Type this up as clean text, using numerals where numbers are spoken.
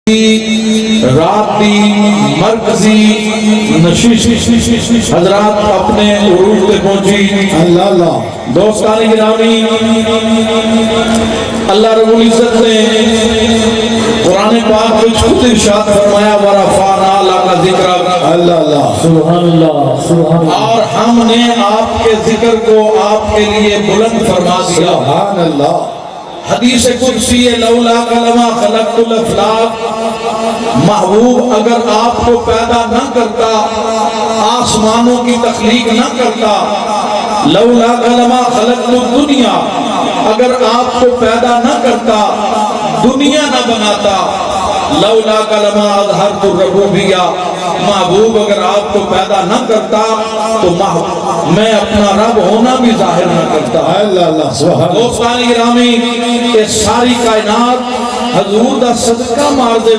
رات دی مرکزی نشست حضرات اپنے عروج پہ پہنچی۔ اللہ اللہ دوستان گرامی، اللہ رب العزت نے قرآن پاک میں خود ارشاد فرمایا وَرَفَعْنَا لَكَ ذِكْرَكَ، اللہ اللہ سبحان اللہ سبحان اللہ، اور ہم نے آپ کے ذکر کو آپ کے لیے بلند فرما دیا۔ سبحان اللہ حدیث قدسی ہے لولا کلمہ خلقت الافلاق، محبوب اگر آپ کو پیدا نہ کرتا، آسمانوں کی تخلیق نہ کرتا، لولا کلمہ خلقت الدنیا، اگر آپ کو پیدا نہ کرتا، دنیا نہ بناتا، لولا کلمہ اظہرت الربوبیہ، محبوب اگر آپ کو پیدا نہ کرتا تو میں اپنا رب ہونا بھی ظاہر نہ کرتا۔ اللہ اللہ سبحان اللہ دوستان گرامی، یہ ساری کائنات حضور دا صدقہ مار دے